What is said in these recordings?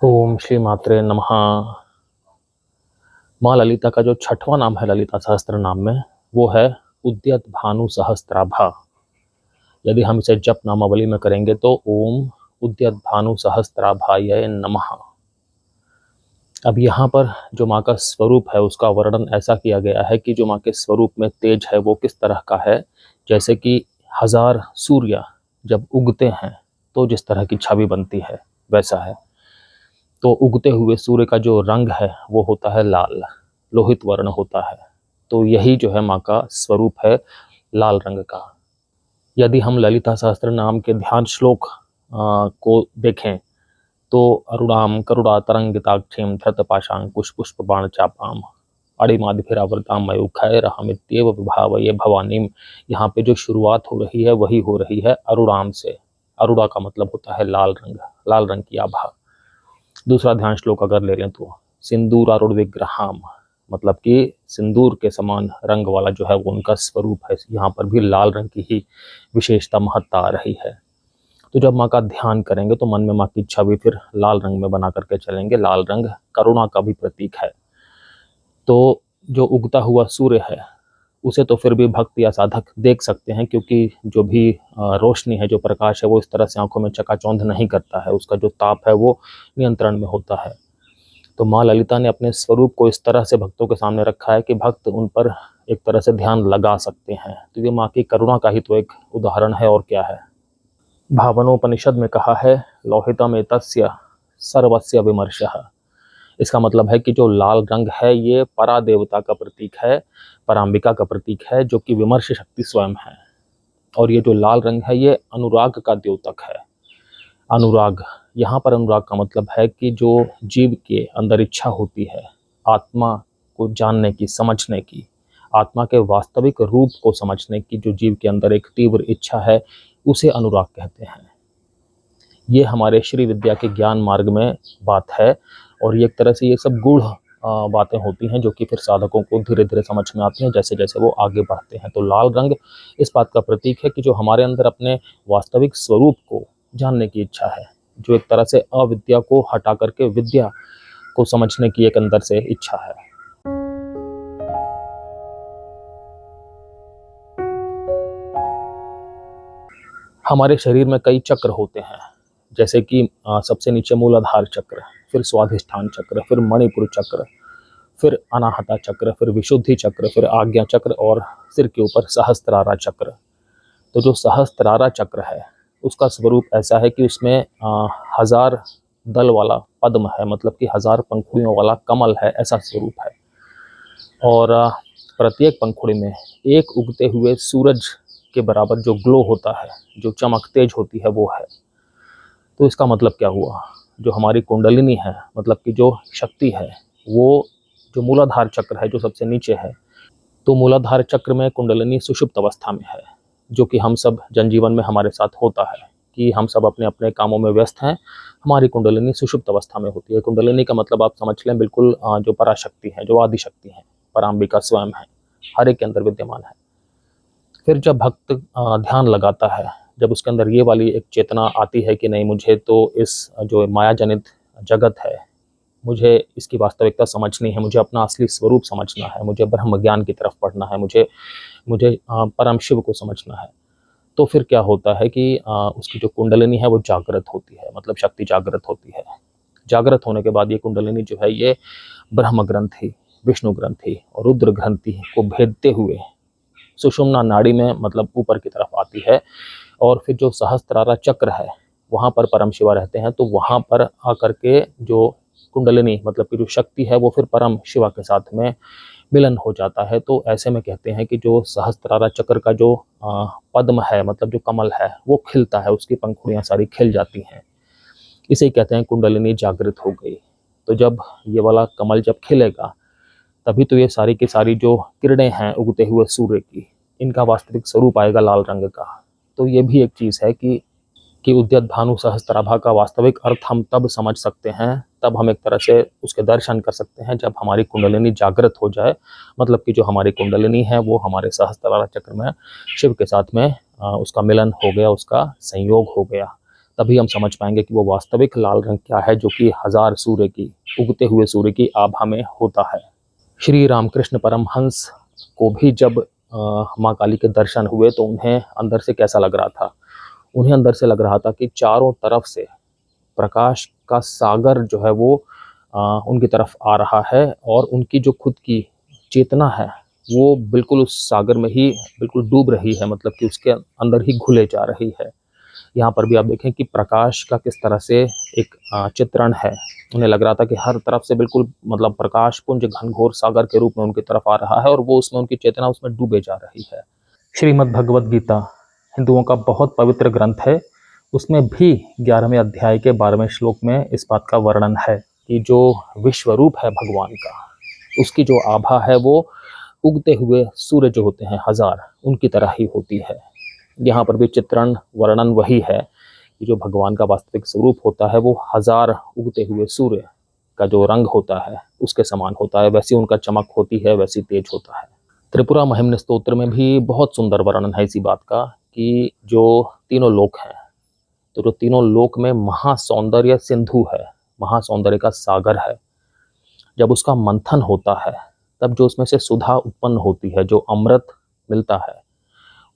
ओम श्री मात्रे नमः। माँ ललिता का जो छठवां नाम है ललिता सहस्त्र नाम में, वो है उद्यत भानु सहस्त्राभा। यदि हम इसे जप नामावली में करेंगे तो ओम उद्यत भानु सहस्त्राभाय नमः। अब यहाँ पर जो माँ का स्वरूप है उसका वर्णन ऐसा किया गया है कि जो माँ के स्वरूप में तेज है वो किस तरह का है। जैसे कि हजार सूर्य जब उगते हैं तो जिस तरह की छवि बनती है वैसा है। तो उगते हुए सूर्य का जो रंग है वो होता है लाल, लोहित वर्ण होता है। तो यही जो है माँ का स्वरूप है, लाल रंग का। यदि हम ललिता सहस्त्र नाम के ध्यान श्लोक को देखें तो अरुणाम करुणा तरंगिताक्षीम धृत पाशांकुश पुष्प बाण चापाम अणिमादिभिरावृताम मयूखै रहमित्येव विभावये भवानीम। यहाँ पे जो शुरुआत हो रही है वही हो रही है अरुणाम से। अरुणा का मतलब होता है लाल रंग, लाल रंग की आभा। दूसरा ध्यान श्लोक अगर ले लें तो सिंदूरारूढ़ विग्रहाम, मतलब कि सिंदूर के समान रंग वाला जो है वो उनका स्वरूप है। यहाँ पर भी लाल रंग की ही विशेषता महत्ता आ रही है। तो जब माँ का ध्यान करेंगे तो मन में माँ की छवि फिर लाल रंग में बना करके चलेंगे। लाल रंग करुणा का भी प्रतीक है। तो जो उगता हुआ सूर्य है उसे तो फिर भी भक्त या साधक देख सकते हैं, क्योंकि जो भी रोशनी है, जो प्रकाश है, वो इस तरह से आंखों में चकाचौंध नहीं करता है। उसका जो ताप है वो नियंत्रण में होता है। तो माँ ललिता ने अपने स्वरूप को इस तरह से भक्तों के सामने रखा है कि भक्त उन पर एक तरह से ध्यान लगा सकते हैं। तो ये माँ की करुणा का ही तो एक उदाहरण है, और क्या है। भावनोपनिषद में कहा है लोहितम एतस्य सर्वस्य विमर्शः। इसका मतलब है कि जो लाल रंग है ये परा देवता का प्रतीक है, पराम्बिका का प्रतीक है, जो कि विमर्श शक्ति स्वयं है। और ये जो लाल रंग है ये अनुराग का द्योतक है। अनुराग, यहाँ पर अनुराग का मतलब है कि जो जीव के अंदर इच्छा होती है आत्मा को जानने की, समझने की, आत्मा के वास्तविक रूप को समझने की, जो जीव के अंदर एक तीव्र इच्छा है, उसे अनुराग कहते हैं। ये हमारे श्री विद्या के ज्ञान मार्ग में बात है। और ये एक तरह से ये सब गूढ़ बातें होती हैं जो कि फिर साधकों को धीरे धीरे समझ में आती हैं जैसे जैसे वो आगे बढ़ते हैं। तो लाल रंग इस बात का प्रतीक है कि जो हमारे अंदर अपने वास्तविक स्वरूप को जानने की इच्छा है, जो एक तरह से अविद्या को हटा करके विद्या को समझने की एक अंदर से इच्छा है। हमारे शरीर में कई चक्र होते हैं, जैसे कि सबसे नीचे मूलाधार चक्र, फिर स्वाधिष्ठान चक्र, फिर मणिपुर चक्र, फिर अनाहता चक्र, फिर विशुद्धि चक्र, फिर आज्ञा चक्र, और सिर के ऊपर सहस्त्रारा चक्र। तो जो सहस्त्रारा चक्र है उसका स्वरूप ऐसा है कि उसमें हजार दल वाला पद्म है, मतलब कि हजार पंखुड़ियों वाला कमल है, ऐसा स्वरूप है। और प्रत्येक पंखुड़ी में एक उगते हुए सूरज के बराबर जो ग्लो होता है, जो चमक तेज होती है, वो है। तो इसका मतलब क्या हुआ, जो हमारी कुंडलिनी है, मतलब कि जो शक्ति है, वो जो मूलाधार चक्र है जो सबसे नीचे है, तो मूलाधार चक्र में कुंडलिनी सुषुप्त अवस्था में है, जो कि हम सब जनजीवन में हमारे साथ होता है कि हम सब अपने अपने कामों में व्यस्त हैं। हमारी कुंडलिनी सुषुप्त अवस्था में होती है। कुंडलिनी का मतलब आप समझ लें बिल्कुल जो पराशक्ति है, जो आदि शक्ति है, पराम्बिका स्वयं है, हर एक के अंदर विद्यमान है। फिर जब भक्त ध्यान लगाता है, जब उसके अंदर ये वाली एक चेतना आती है कि नहीं, मुझे तो इस जो माया जनित जगत है, मुझे इसकी वास्तविकता समझनी है, मुझे अपना असली स्वरूप समझना है, मुझे ब्रह्म ज्ञान की तरफ पढ़ना है, मुझे मुझे परम शिव को समझना है। तो फिर क्या होता है कि उसकी जो कुंडलिनी है वो जागृत होती है, मतलब शक्ति जागृत होती है। जागृत होने के बाद ये कुंडलिनी जो है ये ब्रह्म ग्रंथि, विष्णु ग्रंथि और रुद्र ग्रंथि को भेदते हुए सुषुम्ना नाड़ी में, मतलब ऊपर की तरफ आती है। और फिर जो सहस्त्रारा चक्र है वहाँ पर परम शिवा रहते हैं, तो वहाँ पर आकर के जो कुंडलिनी, मतलब कि जो शक्ति है, वो फिर परम शिवा के साथ में मिलन हो जाता है। तो ऐसे में कहते हैं कि जो सहस्त्रारा चक्र का जो पद्म है, मतलब जो कमल है, वो खिलता है, उसकी पंखुड़ियाँ सारी खिल जाती हैं। इसे ही कहते हैं कुंडलिनी जागृत हो गई। तो जब ये वाला कमल जब खिलेगा तभी तो ये सारी की सारी जो किरणें हैं उगते हुए सूर्य की, इनका वास्तविक स्वरूप आएगा लाल रंग का। तो ये भी एक चीज़ है कि उद्यत भानु सहस्त्राभा का वास्तविक अर्थ हम तब समझ सकते हैं, तब हम एक तरह से उसके दर्शन कर सकते हैं जब हमारी कुंडलिनी जागृत हो जाए। मतलब कि जो हमारी कुंडलिनी है वो हमारे सहस्त्रारा चक्र में शिव के साथ में उसका मिलन हो गया, उसका संयोग हो गया। तभी हम समझ पाएंगे कि वो वास्तविक लाल रंग क्या है, जो कि हजार सूर्य की, उगते हुए सूर्य की आभा में होता है। श्री रामकृष्ण परमहंस को भी जब माँ काली के दर्शन हुए तो उन्हें अंदर से कैसा लग रहा था? उन्हें अंदर से लग रहा था कि चारों तरफ से प्रकाश का सागर जो है वो उनकी तरफ आ रहा है, और उनकी जो खुद की चेतना है वो बिल्कुल उस सागर में ही बिल्कुल डूब रही है, मतलब कि उसके अंदर ही घुले जा रही है। यहाँ पर भी आप देखें कि प्रकाश का किस तरह से एक चित्रण है। उन्हें लग रहा था कि हर तरफ से बिल्कुल मतलब प्रकाश पुंज घनघोर सागर के रूप में उनकी तरफ आ रहा है, और वो उसमें उनकी चेतना उसमें डूबे जा रही है। श्रीमद् भगवद गीता हिंदुओं का बहुत पवित्र ग्रंथ है। उसमें भी 11वें अध्याय के 12वें श्लोक में इस बात का वर्णन है कि जो विश्व रूप है भगवान का, उसकी जो आभा है वो उगते हुए सूर्य जो होते हैं हजार, उनकी तरह ही होती है। यहाँ पर भी चित्रण वर्णन वही है कि जो भगवान का वास्तविक स्वरूप होता है वो हजार उगते हुए सूर्य का जो रंग होता है उसके समान होता है, वैसी उनका चमक होती है, वैसी तेज होता है। त्रिपुरा महिम्न स्तोत्र में भी बहुत सुंदर वर्णन है इसी बात का कि जो तीनों लोक हैं, तो जो तीनों लोक में महासौंदर्य सिंधु है, महासौंदर्य का सागर है, जब उसका मंथन होता है तब जो उसमें से सुधा उत्पन्न होती है, जो अमृत मिलता है,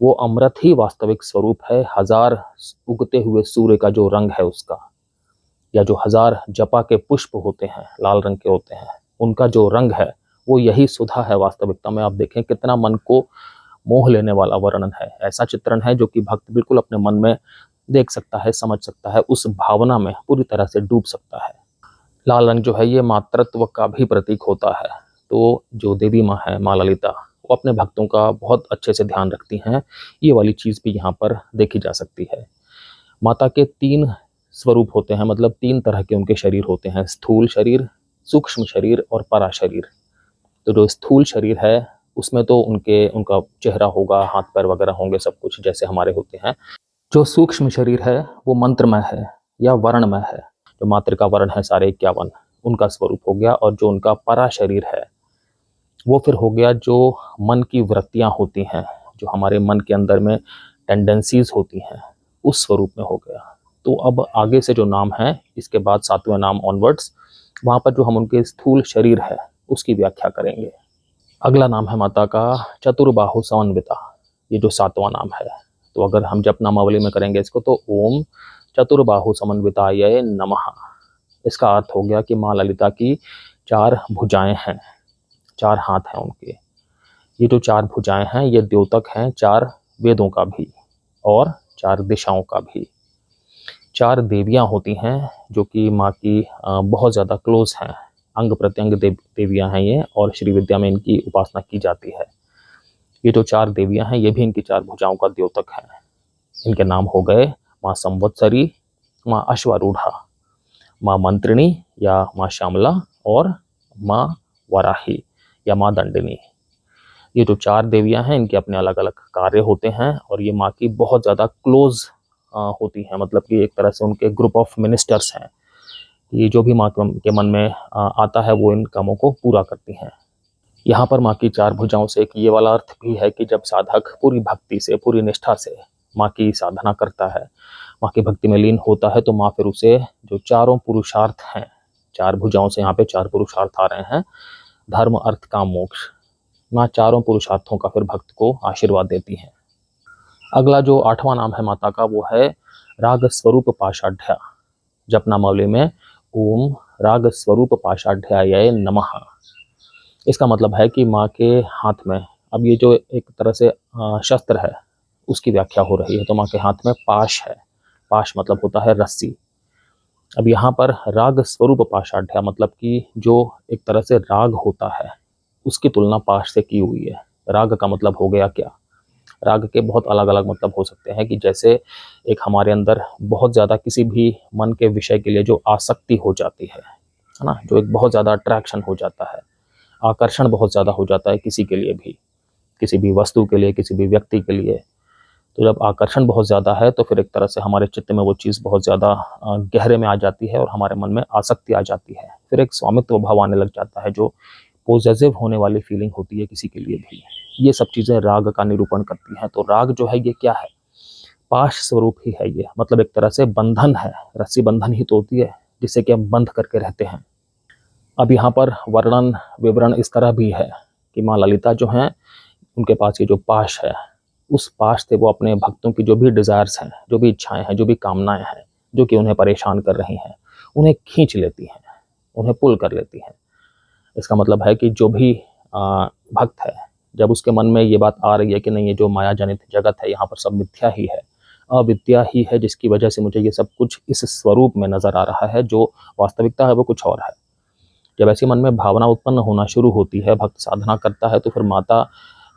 वो अमृत ही वास्तविक स्वरूप है हजार उगते हुए सूर्य का जो रंग है उसका, या जो हजार जपा के पुष्प होते हैं लाल रंग के होते हैं, उनका जो रंग है वो यही सुधा है वास्तविकता में। आप देखें कितना मन को मोह लेने वाला वर्णन है। ऐसा चित्रण है जो कि भक्त बिल्कुल अपने मन में देख सकता है, समझ सकता है, उस भावना में पूरी तरह से डूब सकता है। लाल रंग जो है ये मातृत्व का भी प्रतीक होता है। तो जो देवी माँ है माँ ललिता, वो अपने भक्तों का बहुत अच्छे से ध्यान रखती हैं। ये वाली चीज़ भी यहाँ पर देखी जा सकती है। माता के 3 स्वरूप होते हैं, मतलब 3 तरह के उनके शरीर होते हैं, स्थूल शरीर, सूक्ष्म शरीर और परा शरीर। तो जो स्थूल शरीर है उसमें तो उनका चेहरा होगा, हाथ पैर वगैरह होंगे, सब कुछ जैसे हमारे होते हैं। जो सूक्ष्म शरीर है वो मंत्रमय है या वर्णमय है, जो मातृका वर्ण है सारे 51, उनका स्वरूप हो गया। और जो उनका परा शरीर है वो फिर हो गया जो मन की वृत्तियां होती हैं, जो हमारे मन के अंदर में टेंडेंसीज होती हैं, उस स्वरूप में हो गया। तो अब आगे से जो नाम है, इसके बाद 7वें नाम ऑनवर्ड्स, वहाँ पर जो हम उनके स्थूल शरीर है उसकी व्याख्या करेंगे। अगला नाम है माता का चतुर्बाहु समन्विता, ये जो 7वां नाम है। तो अगर हम जप नामावली में करेंगे इसको तो ओम चतुर्बाहु समन्विताय नमः। इसका अर्थ हो गया कि माँ ललिता की 4 भुजाएं हैं, 4 हाथ हैं उनके। ये जो 4 भुजाएं हैं ये द्योतक हैं 4 वेदों का भी और 4 दिशाओं का भी। 4 देवियां होती हैं जो कि माँ की बहुत ज़्यादा क्लोज हैं, अंग प्रत्यंग देवियां हैं ये, और श्री विद्या में इनकी उपासना की जाती है। ये जो 4 देवियां हैं ये भी इनकी 4 भुजाओं का द्योतक हैं। इनके नाम हो गए माँ संवत्सरी, माँ अश्वारूढ़ा, माँ मंत्रिणी या माँ श्यामला, और माँ वराही या माँ दंडिनी। ये जो 4 देवियां हैं इनके अपने अलग अलग कार्य होते हैं, और ये माँ की बहुत ज़्यादा क्लोज होती हैं, मतलब कि एक तरह से उनके ग्रुप ऑफ मिनिस्टर्स हैं। ये जो भी माँ के मन में आता है वो इन कामों को पूरा करती हैं। यहाँ पर माँ की 4 भुजाओं से एक ये वाला अर्थ भी है कि जब साधक पूरी भक्ति से, पूरी निष्ठा से माँ की साधना करता है, माँ की भक्ति में लीन होता है, तो माँ फिर उसे जो चारों पुरुषार्थ हैं, 4 भुजाओं से यहाँ पे 4 पुरुषार्थ आ रहे हैं, धर्म अर्थ काम मोक्ष, माँ चारों पुरुषार्थों का फिर भक्त को आशीर्वाद देती हैं। अगला जो 8वां नाम है माता का वो है राग स्वरूप पाषाढ़्या। जप नामावली में ओम राग स्वरूप पाषाढ़्याय नमः। इसका मतलब है कि माँ के हाथ में, अब ये जो एक तरह से शस्त्र है उसकी व्याख्या हो रही है, तो माँ के हाथ में पाश है। पाश मतलब होता है रस्सी। अब यहाँ पर राग स्वरूप पाषाढ़्या मतलब कि जो एक तरह से राग होता है उसकी तुलना पाश से की हुई है। राग का मतलब हो गया क्या? राग के बहुत अलग अलग मतलब हो सकते हैं, कि जैसे एक हमारे अंदर बहुत ज़्यादा किसी भी मन के विषय के लिए जो आसक्ति हो जाती है ना, जो एक बहुत ज़्यादा अट्रैक्शन हो जाता है, आकर्षण बहुत ज़्यादा हो जाता है किसी के लिए भी, किसी भी वस्तु के लिए, किसी भी व्यक्ति के लिए। तो जब आकर्षण बहुत ज़्यादा है तो फिर एक तरह से हमारे चित्त में वो चीज़ बहुत ज़्यादा गहरे में आ जाती है और हमारे मन में आसक्ति आ जाती है। फिर एक स्वामित्व भाव आने लग जाता है, जो पॉजिटिव होने वाली फीलिंग होती है किसी के लिए भी। ये सब चीज़ें राग का निरूपण करती हैं। तो राग जो है ये क्या है? पाश स्वरूप ही है ये, मतलब एक तरह से बंधन है, रस्सी बंधन ही तो होती है जिससे कि हम बंध करके रहते हैं। अब यहाँ पर वर्णन विवरण इस तरह भी है कि माँ ललिता जो हैं, उनके पास ये जो पाश है, उस पाश से वो अपने भक्तों की जो भी डिज़ायर्स हैं, जो भी इच्छाएं हैं, जो भी कामनाएं हैं, जो कि उन्हें परेशान कर रही हैं, उन्हें खींच लेती हैं, उन्हें पुल कर लेती हैं। इसका मतलब है कि जो भी भक्त है, जब उसके मन में ये बात आ रही है कि नहीं, ये जो माया जनित जगत है, यहाँ पर सब मिथ्या ही है, अविद्या ही है, जिसकी वजह से मुझे ये सब कुछ इस स्वरूप में नज़र आ रहा है, जो वास्तविकता है वो कुछ और है। जब ऐसी मन में भावना उत्पन्न होना शुरू होती है, भक्त साधना करता है, तो फिर माता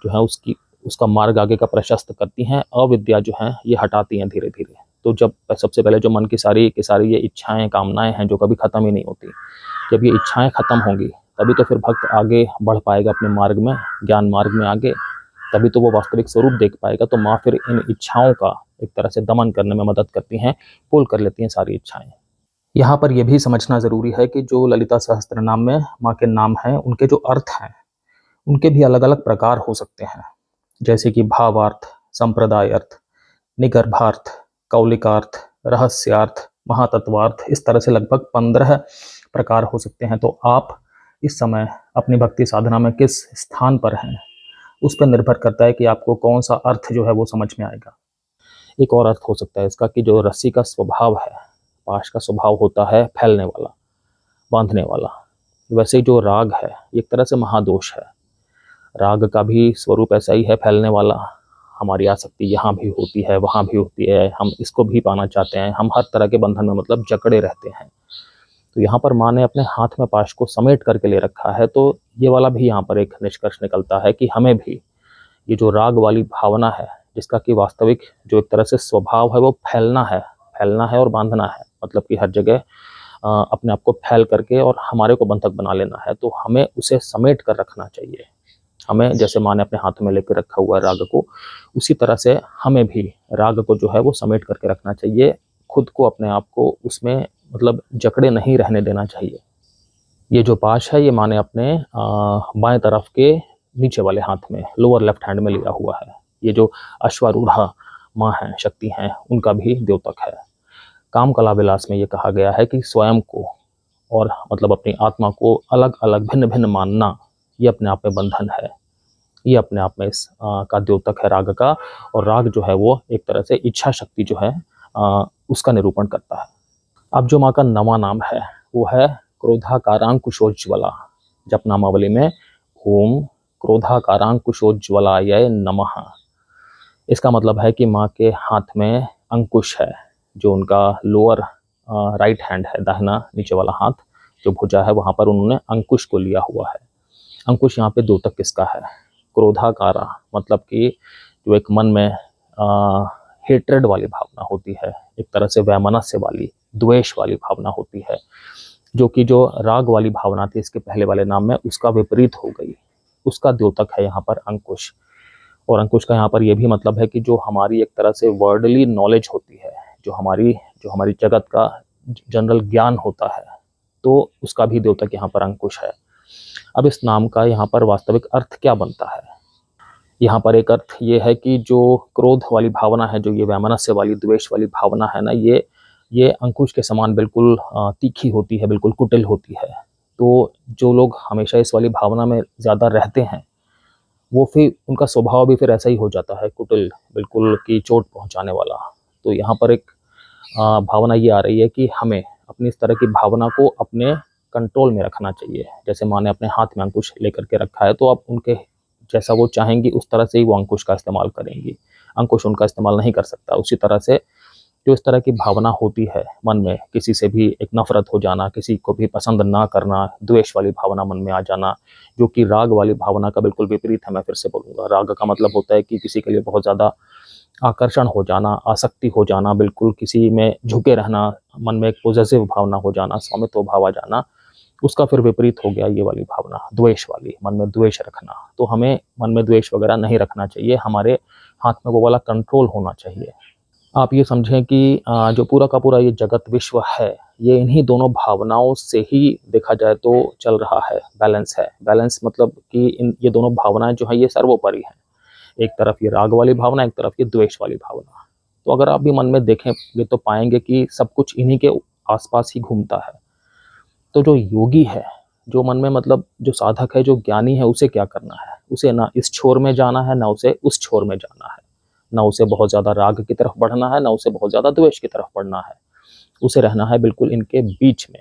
जो है उसका मार्ग आगे का प्रशस्त करती हैं, अविद्या जो है ये हटाती हैं धीरे धीरे। तो जब सबसे पहले जो मन की सारी ये इच्छाएं कामनाएं हैं जो कभी ख़त्म ही नहीं होती, जब ये इच्छाएं ख़त्म होंगी तभी तो फिर भक्त आगे बढ़ पाएगा अपने मार्ग में, ज्ञान मार्ग में आगे, तभी तो वो वास्तविक स्वरूप देख पाएगा। तो माँ फिर इन इच्छाओं का एक तरह से दमन करने में मदद करती हैं, पुल कर लेती हैं सारी इच्छाएं। यहाँ पर यह भी समझना ज़रूरी है कि जो ललिता सहस्त्र नाम में माँ के नाम हैं, उनके जो अर्थ हैं, उनके भी अलग अलग प्रकार हो सकते हैं, जैसे कि भावार्थ, संप्रदाय अर्थ, निगर्भार्थ, कौलिकार्थ, रहस्यार्थ, महातत्वार्थ, इस तरह से लगभग 15 प्रकार हो सकते हैं। तो आप इस समय अपनी भक्ति साधना में किस स्थान पर हैं, उस पर निर्भर करता है कि आपको कौन सा अर्थ जो है वो समझ में आएगा। एक और अर्थ हो सकता है इसका कि जो रस्सी का स्वभाव है, पाश का स्वभाव होता है फैलने वाला, बांधने वाला, वैसे जो राग है एक तरह से महादोष है। राग का भी स्वरूप ऐसा ही है, फैलने वाला। हमारी आसक्ति यहाँ भी होती है, वहाँ भी होती है, हम इसको भी पाना चाहते हैं, हम हर तरह के बंधन में मतलब जकड़े रहते हैं। तो यहाँ पर माँ ने अपने हाथ में पाश को समेट करके ले रखा है। तो ये वाला भी यहाँ पर एक निष्कर्ष निकलता है कि हमें भी ये जो राग वाली भावना है, जिसका कि वास्तविक जो एक तरह से स्वभाव है वो फैलना है और बांधना है, मतलब कि हर जगह अपने आप को फैल करके और हमारे को बंधक बना लेना है, तो हमें उसे समेट कर रखना चाहिए। हमें जैसे माँ ने अपने हाथ में लेकर रखा हुआ है राग को, उसी तरह से हमें भी राग को जो है वो समेट करके रखना चाहिए, खुद को अपने आप को उसमें मतलब जकड़े नहीं रहने देना चाहिए। ये जो पाश है ये माँ ने अपने बाएं तरफ के नीचे वाले हाथ में, लोअर लेफ्ट हैंड में लिया हुआ है। ये जो अश्वारूढ़ा माँ हैं, शक्ति हैं, उनका भी द्योतक है। काम कला विलास में ये कहा गया है कि स्वयं को और मतलब अपनी आत्मा को अलग अलग भिन्न भिन्न मानना, ये अपने आप में बंधन है, ये अपने आप में इस का द्योतक है राग का। और राग जो है वो एक तरह से इच्छा शक्ति जो है उसका निरूपण करता है। अब जो माँ का नवा नाम है वो है क्रोधाकारांकुशोज्ज्वला। जप नामावली में ओम क्रोधाकारांकुशोज्ज्वलाय नमः। इसका मतलब है कि माँ के हाथ में अंकुश है, जो उनका लोअर राइट हैंड है, दाहिना नीचे वाला हाथ जो भुजा है, वहाँ पर उन्होंने अंकुश को लिया हुआ है। अंकुश यहाँ पे द्योतक किसका है? क्रोधाकारा, मतलब कि जो एक मन में हेट्रेड वाली भावना होती है, एक तरह से वैमनस्य वाली, द्वेष वाली भावना होती है, जो कि जो राग वाली भावना थी इसके पहले वाले नाम में, उसका विपरीत हो गई, उसका द्योतक है यहाँ पर अंकुश। और अंकुश का यहाँ पर यह भी मतलब है कि जो हमारी एक तरह से वर्डली नॉलेज होती है, जो हमारी जगत का जनरल ज्ञान होता है, तो उसका भी द्योतक यहाँ पर अंकुश है। अब इस नाम का यहाँ पर वास्तविक अर्थ क्या बनता है? यहाँ पर एक अर्थ ये है कि जो क्रोध वाली भावना है, जो ये वैमनस्य वाली, द्वेष वाली भावना है ना, ये अंकुश के समान बिल्कुल तीखी होती है, बिल्कुल कुटिल होती है। तो जो लोग हमेशा इस वाली भावना में ज़्यादा रहते हैं, वो फिर उनका स्वभाव भी फिर ऐसा ही हो जाता है, कुटिल, बिल्कुल कि चोट पहुंचाने वाला। तो यहाँ पर एक भावना ये आ रही है कि हमें अपनी इस तरह की भावना को अपने कंट्रोल में रखना चाहिए। जैसे माँ ने अपने हाथ में अंकुश लेकर के रखा है, तो अब उनके जैसा वो चाहेंगी उस तरह से ही वो अंकुश का इस्तेमाल करेंगी, अंकुश उनका इस्तेमाल नहीं कर सकता। उसी तरह से जो इस तरह की भावना होती है मन में, किसी से भी एक नफरत हो जाना, किसी को भी पसंद ना करना, द्वेष वाली भावना मन में आ जाना, जो कि राग वाली भावना का बिल्कुल विपरीत है। मैं फिर से बोलूँगा, राग का मतलब होता है कि किसी के लिए बहुत ज़्यादा आकर्षण हो जाना, आसक्ति हो जाना, बिल्कुल किसी में झुके रहना, मन में एक पॉजिटिव भावना हो जाना, स्वामित्व भाव आ जाना। उसका फिर विपरीत हो गया ये वाली भावना, द्वेष वाली, मन में द्वेष रखना। तो हमें मन में द्वेष वगैरह नहीं रखना चाहिए, हमारे हाथ में वो वाला कंट्रोल होना चाहिए। आप ये समझें कि जो पूरा का पूरा ये जगत विश्व है, ये इन्हीं दोनों भावनाओं से ही देखा जाए तो चल रहा है, बैलेंस है। बैलेंस मतलब कि ये दोनों भावनाएं जो हैं ये सर्वोपरि हैं। एक तरफ ये राग वाली भावना, एक तरफ ये द्वेष वाली भावना। तो अगर आप भी मन में देखेंगे तो पाएंगे कि सब कुछ इन्हीं के आसपास ही घूमता है। तो जो योगी है, जो मन में मतलब जो साधक है, जो ज्ञानी है, उसे क्या करना है? उसे ना इस छोर में जाना है, ना उसे उस छोर में जाना है, ना उसे बहुत ज़्यादा राग की तरफ बढ़ना है, ना उसे बहुत ज़्यादा द्वेष की तरफ बढ़ना है। उसे रहना है बिल्कुल इनके बीच में।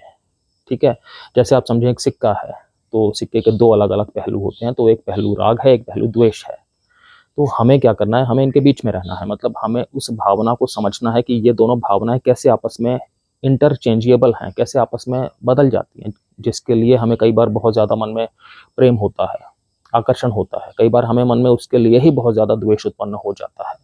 ठीक है? जैसे आप समझें एक सिक्का है, तो सिक्के के दो अलग अलग पहलू होते हैं, तो एक पहलू राग है, एक पहलू द्वेष है। तो हमें क्या करना है? हमें इनके बीच में रहना है। मतलब हमें उस भावना को समझना है कि ये दोनों भावनाएं कैसे आपस में इंटरचेंजेबल हैं, कैसे आपस में बदल जाती हैं, जिसके लिए हमें कई बार बहुत ज़्यादा मन में प्रेम होता है, आकर्षण होता है, कई बार हमें मन में उसके लिए ही बहुत ज़्यादा द्वेष उत्पन्न हो जाता है।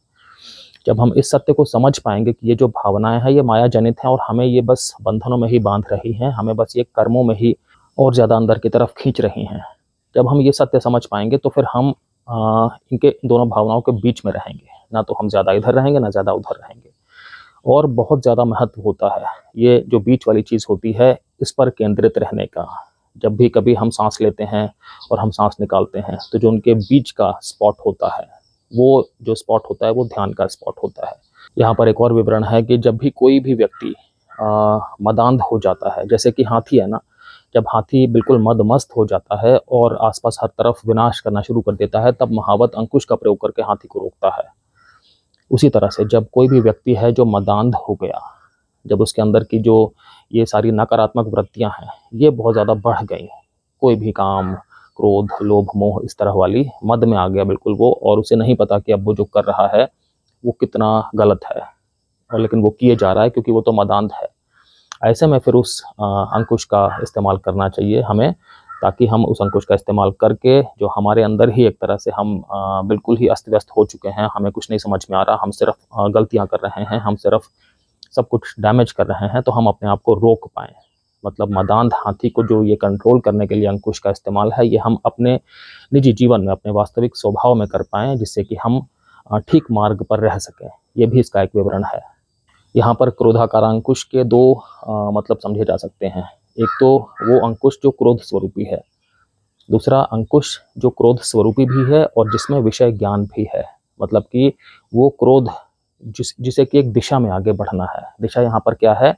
जब हम इस सत्य को समझ पाएंगे कि ये जो भावनाएं हैं ये माया जनित हैं और हमें ये बस बंधनों में ही बांध रही हैं, हमें बस ये कर्मों में ही और ज़्यादा अंदर की तरफ खींच रही हैं, जब हम ये सत्य समझ पाएंगे तो फिर हम इनके दोनों भावनाओं के बीच में रहेंगे। ना तो हम ज़्यादा इधर रहेंगे, ना ज़्यादा उधर रहेंगे। और बहुत ज़्यादा महत्व होता है ये जो बीच वाली चीज़ होती है, इस पर केंद्रित रहने का। जब भी कभी हम सांस लेते हैं और हम सांस निकालते हैं, तो जो उनके बीच का स्पॉट होता है, वो जो स्पॉट होता है वो ध्यान का स्पॉट होता है। यहाँ पर एक और विवरण है कि जब भी कोई भी व्यक्ति मदांध हो जाता है, जैसे कि हाथी है ना, जब हाथी बिल्कुल मदमस्त हो जाता है और आसपास हर तरफ विनाश करना शुरू कर देता है, तब महावत अंकुश का प्रयोग करके हाथी को रोकता है। उसी तरह से जब कोई भी व्यक्ति है जो मदांध हो गया, जब उसके अंदर की जो ये सारी नकारात्मक वृत्तियां हैं ये बहुत ज़्यादा बढ़ गई, कोई भी काम, क्रोध, लोभ, मोह, इस तरह वाली मद में आ गया बिल्कुल वो, और उसे नहीं पता कि अब वो जो कर रहा है वो कितना गलत है, और लेकिन वो किए जा रहा है क्योंकि वो तो मदांध है। ऐसे में फिर उस अंकुश का इस्तेमाल करना चाहिए हमें, ताकि हम उस अंकुश का इस्तेमाल करके जो हमारे अंदर ही एक तरह से हम बिल्कुल ही अस्त व्यस्त हो चुके हैं, हमें कुछ नहीं समझ में आ रहा, हम सिर्फ गलतियां कर रहे हैं, हम सिर्फ सब कुछ डैमेज कर रहे हैं, तो हम अपने आप को रोक पाएँ। मतलब मदांध हाथी को जो ये कंट्रोल करने के लिए अंकुश का इस्तेमाल है, ये हम अपने निजी जीवन में, अपने वास्तविक स्वभाव में कर पाएँ, जिससे कि हम ठीक मार्ग पर रह सकें। ये भी इसका एक विवरण है। यहाँ पर क्रोधाकार अंकुश के दो मतलब समझे जा सकते हैं। एक तो वो अंकुश जो क्रोध स्वरूपी है, दूसरा अंकुश जो क्रोध स्वरूपी भी है और जिसमें विषय ज्ञान भी है। मतलब कि वो क्रोध जिसे कि एक दिशा में आगे बढ़ना है। दिशा यहाँ पर क्या है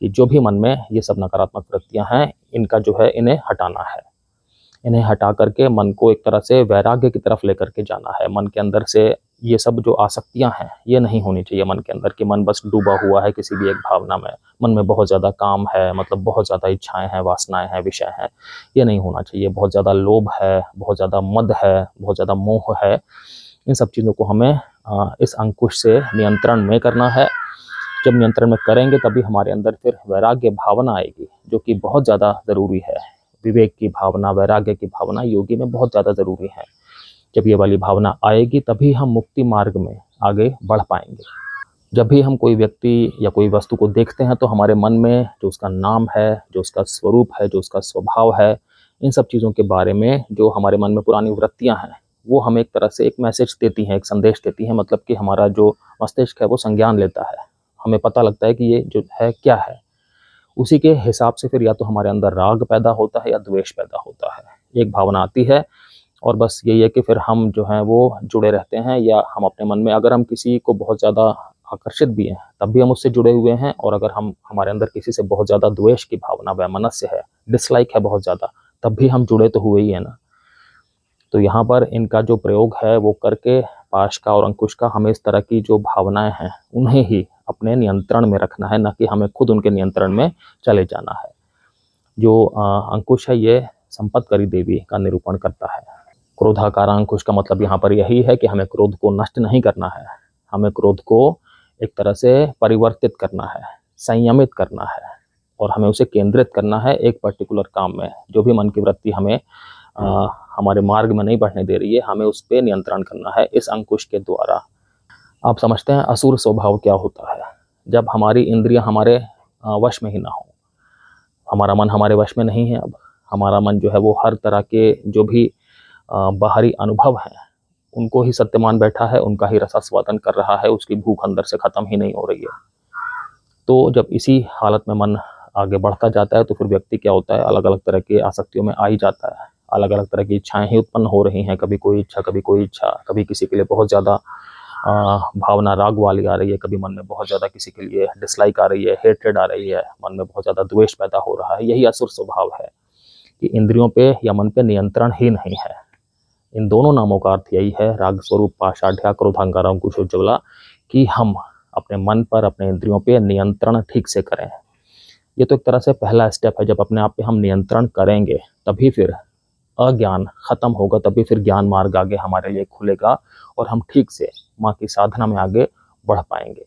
कि जो भी मन में ये सब नकारात्मक वृत्तियां हैं, इनका जो है इन्हें हटाना है। इन्हें हटा करके मन को एक तरह से वैराग्य की तरफ लेकर के जाना है। मन के अंदर से ये सब जो आसक्तियां हैं ये नहीं होनी चाहिए मन के अंदर, कि मन बस डूबा हुआ है किसी भी एक भावना में, मन में बहुत ज़्यादा काम है, मतलब बहुत ज़्यादा इच्छाएं हैं, वासनाएं हैं, विषय हैं, ये नहीं होना चाहिए। बहुत ज़्यादा लोभ है, बहुत ज़्यादा मद है, बहुत ज़्यादा मोह है, इन सब चीज़ों को हमें इस अंकुश से नियंत्रण में करना है। जब नियंत्रण में करेंगे तभी हमारे अंदर फिर वैराग्य भावना आएगी, जो कि बहुत ज़्यादा ज़रूरी है। विवेक की भावना, वैराग्य की भावना योगी में बहुत ज़्यादा ज़रूरी है। जब ये वाली भावना आएगी तभी हम मुक्ति मार्ग में आगे बढ़ पाएंगे। जब भी हम कोई व्यक्ति या कोई वस्तु को देखते हैं तो हमारे मन में जो उसका नाम है, जो उसका स्वरूप है, जो उसका स्वभाव है, इन सब चीज़ों के बारे में जो हमारे मन में पुरानी वृत्तियां हैं, वो हमें एक तरह से एक मैसेज देती हैं, एक संदेश देती हैं। मतलब कि हमारा जो मस्तिष्क है वो संज्ञान लेता है, हमें पता लगता है कि ये जो है क्या है। उसी के हिसाब से फिर या तो हमारे अंदर राग पैदा होता है या द्वेष पैदा होता है। एक भावना आती है और बस यही है कि फिर हम जो हैं वो जुड़े रहते हैं, या हम अपने मन में अगर हम किसी को बहुत ज़्यादा आकर्षित भी हैं तब भी हम उससे जुड़े हुए हैं, और अगर हम हमारे अंदर किसी से बहुत ज़्यादा द्वेष की भावना, वैमनस्य है, डिसलाइक है बहुत ज़्यादा, तब भी हम जुड़े तो हुए ही है ना। तो यहाँ पर इनका जो प्रयोग है वो करके पाश का और अंकुश का, हमें इस तरह की जो भावनाएं हैं उन्हें ही अपने नियंत्रण में रखना है, न कि हमें खुद उनके नियंत्रण में चले जाना है। जो अंकुश है ये संपत्करी देवी का निरूपण करता है। क्रोधाकार अंकुश का मतलब यहाँ पर यही है कि हमें क्रोध को नष्ट नहीं करना है, हमें क्रोध को एक तरह से परिवर्तित करना है, संयमित करना है, और हमें उसे केंद्रित करना है एक पर्टिकुलर काम में। जो भी मन की वृत्ति हमें हमारे मार्ग में नहीं बढ़ने दे रही है, हमें उस पर नियंत्रण करना है इस अंकुश के द्वारा। आप समझते हैं असुर स्वभाव क्या होता है? जब हमारी इंद्रियां हमारे वश में ही ना हो, हमारा मन हमारे वश में नहीं है, अब हमारा मन जो है वो हर तरह के जो भी बाहरी अनुभव हैं उनको ही सत्य मान बैठा है, उनका ही रसास्वादन कर रहा है, उसकी भूख अंदर से ख़त्म ही नहीं हो रही है। तो जब इसी हालत में मन आगे बढ़ता जाता है तो फिर व्यक्ति क्या होता है, अलग अलग तरह की आसक्तियों में आ ही जाता है, अलग अलग तरह की इच्छाएं ही उत्पन्न हो रही हैं, कभी कोई इच्छा, कभी कोई इच्छा, कभी किसी के लिए बहुत ज़्यादा भावना राग वाली आ रही है, कभी मन में बहुत ज़्यादा किसी के लिए डिसलाइक आ रही है, हेट्रेड आ रही है, मन में बहुत ज़्यादा द्वेष पैदा हो रहा है, यही असुर स्वभाव है कि इंद्रियों पे या मन पे नियंत्रण ही नहीं है। इन दोनों नामों का अर्थ यही है, राग स्वरूप पाषाढ़ क्रोधांगार अंकुश उज्ज्वला, कि हम अपने मन पर, अपने इंद्रियों पे नियंत्रण ठीक से करें। ये तो एक तरह से पहला स्टेप है। जब अपने आप पे हम नियंत्रण करेंगे तभी फिर अज्ञान खत्म होगा, तभी फिर ज्ञान मार्ग आगे हमारे लिए खुलेगा और हम ठीक से माँ की साधना में आगे बढ़ पाएंगे।